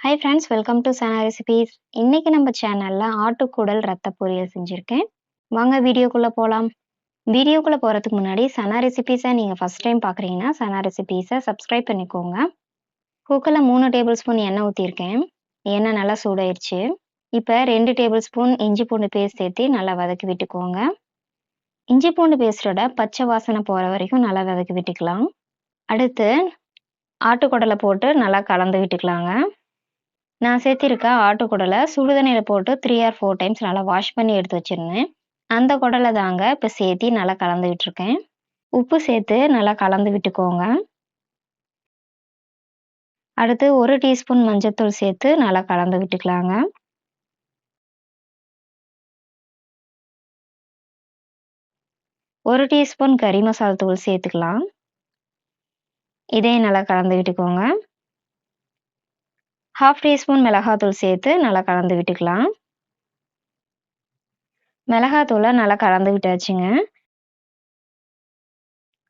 Hi friends, welcome to Sana recipes. இன்னைக்கு நம்ம சேனல்ல ஆட்டுக்குடல் ரத்த பொரியல் செஞ்சுருக்கேன். வாங்க வீடியோக்குள்ள போலாம். வீடியோக்குள்ள போறதுக்கு முன்னாடி சனா ரெசிபீஸை நீங்க ஃபர்ஸ்ட் டைம் பார்க்குறீங்கன்னா சனா ரெசிபீஸை சப்ஸ்கிரைப் பண்ணிக்கோங்க. குக்கரில் 3 டேபிள் ஸ்பூன் எண்ணெய் ஊற்றிருக்கேன். எண்ணெய் நல்லா சூடாயிருச்சு. இப்போ 2 டேபிள் ஸ்பூன் இஞ்சி பூண்டு பேஸ்ட் சேர்த்து நல்லா வதக்கி விட்டுக்கோங்க. இஞ்சி பூண்டு பேஸ்டோட பச்சை வாசனை போகிற வரைக்கும் நல்லா வதக்கி விட்டுக்கலாம். அடுத்து ஆட்டுக்குடலை போட்டு நல்லா கலந்து விட்டுக்கலாங்க. நான் சேர்த்திருக்க ஆட்டுக்குடலை சுடுதண்ணியில் போட்டு 3 or 4 டைம்ஸ் நல்லா வாஷ் பண்ணி எடுத்து வச்சுருந்தேன். அந்த குடலை தாங்க இப்போ சேர்த்து நல்லா கலந்து விட்டுருக்கேன். உப்பு சேர்த்து நல்லா கலந்து விட்டுக்கோங்க. அடுத்து 1 டீஸ்பூன் மஞ்சள்தூள் சேர்த்து நல்லா கலந்து விட்டுக்கலாங்க. ஒரு டீஸ்பூன் கறி மசாலா தூள் சேர்த்துக்கலாம். இதையும் நல்லா கலந்து விட்டுக்கோங்க. 1/2 டீஸ்பூன் மிளகாத்தூள் சேர்த்து நல்லா கலந்து விட்டுக்கலாம். மிளகாத்தூளை நல்லா கலந்து விட்டாச்சுங்க.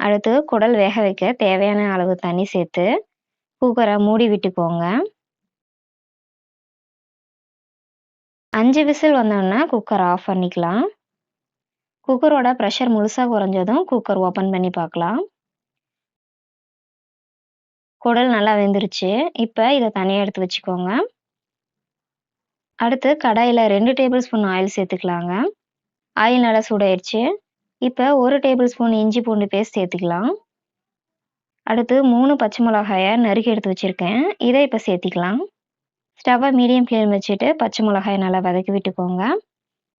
அடுத்து குடல் வேக வைக்க தேவையான அளவு தண்ணி சேர்த்து குக்கரை மூடி விட்டுக்கோங்க. 5 விசில் வந்தோன்னா குக்கர் ஆஃப் பண்ணிக்கலாம். குக்கரோட ப்ரெஷர் முழுசாக குறைஞ்சதும் குக்கர் ஓப்பன் பண்ணி பார்க்கலாம். குடல் நல்லா வெந்துருச்சு. இப்போ இதை தனியாக எடுத்து வச்சுக்கோங்க. அடுத்து கடாயில் 2 டேபிள் ஸ்பூன் ஆயில் சேர்த்துக்கலாங்க. ஆயில் நல்லா சூடாயிருச்சு. இப்போ 1 டேபிள் ஸ்பூன் இஞ்சி பூண்டு பேஸ்ட் சேர்த்துக்கலாம். அடுத்து 3 பச்சை மிளகாயை நறுக்கி எடுத்து வச்சுருக்கேன். இதை இப்போ சேர்த்திக்கலாம். ஸ்டவ்வை மீடியம் ஃப்ளேம் வச்சுட்டு பச்சை மிளகாயை நல்லா வதக்கி விட்டுக்கோங்க.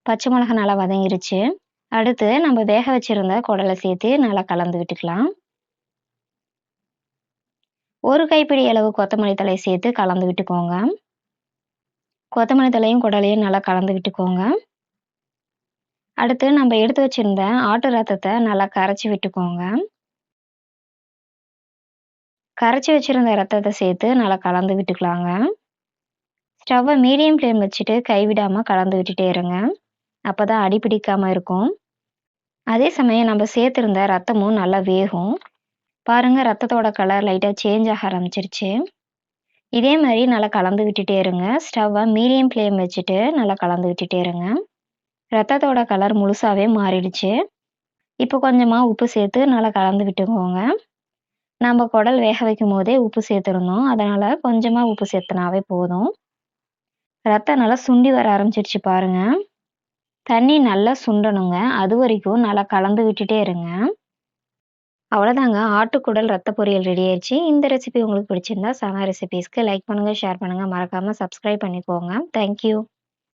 பச்சை மிளகாய் நல்லா வதங்கிருச்சு. அடுத்து நம்ம வேக வச்சுருந்த குடலை சேர்த்து நல்லா கலந்து விட்டுக்கலாம். ஒரு கைப்பிடி அளவு கொத்தமல்லி தழை சேர்த்து கலந்து விட்டுக்கோங்க. கொத்தமல்லி தழையும் குடலையும் நல்லா கலந்து விட்டுக்கோங்க. அடுத்து நம்ம எடுத்து வச்சிருந்த ஆட்டு ரத்தத்தை நல்லா கரைச்சி விட்டுக்கோங்க. கரைச்சி வச்சிருந்த ரத்தத்தை சேர்த்து நல்லா கலந்து விட்டுக்கலாங்க. ஸ்டவ்வை மீடியம் ஃப்ளேம் வச்சுட்டு கைவிடாமல் கலந்து விட்டுட்டே இருங்க. அப்போ தான் அடி பிடிக்காமல் இருக்கும். அதே சமயம் நம்ம சேர்த்துருந்த ரத்தமும் நல்லா வேகும். பாருங்கள், ரத்தத்தோட கலர் லைட்டாக சேஞ்ச் ஆக ஆரம்பிச்சிருச்சு. இதே மாதிரி நல்லா கலந்து விட்டுட்டே இருங்க. ஸ்டவ்வை மீடியம் ஃப்ளேம் வச்சுட்டு நல்லா கலந்து விட்டுட்டே இருங்க. ரத்தத்தோட கலர் முழுசாகவே மாறிடுச்சு. இப்போ கொஞ்சமாக உப்பு சேர்த்து நல்லா கலந்து விட்டுக்கோங்க. நம்ம குடல் வேக வைக்கும் போதே உப்பு சேர்த்துருந்தோம். அதனால் கொஞ்சமாக உப்பு சேர்த்துனாவே போதும். ரத்தம் நல்லா சுண்டி வர ஆரம்பிச்சிருச்சு பாருங்க. தண்ணி நல்லா சுண்டணுங்க. அது வரைக்கும் நல்லா கலந்து விட்டுட்டே இருங்க. அவ்வளோதாங்க, ஆட்டுக்குடல் ரத்த பொரியல் ரெடி ஆயிடுச்சு. இந்த ரெசிபி உங்களுக்கு பிடிச்சிருந்தா சனா ரெசிபீஸ்க்கு லைக் பண்ணுங்கள், ஷேர் பண்ணுங்கள், மறக்காமல் சப்ஸ்கிரைப் பண்ணிக்கோங்க. தேங்க்யூ.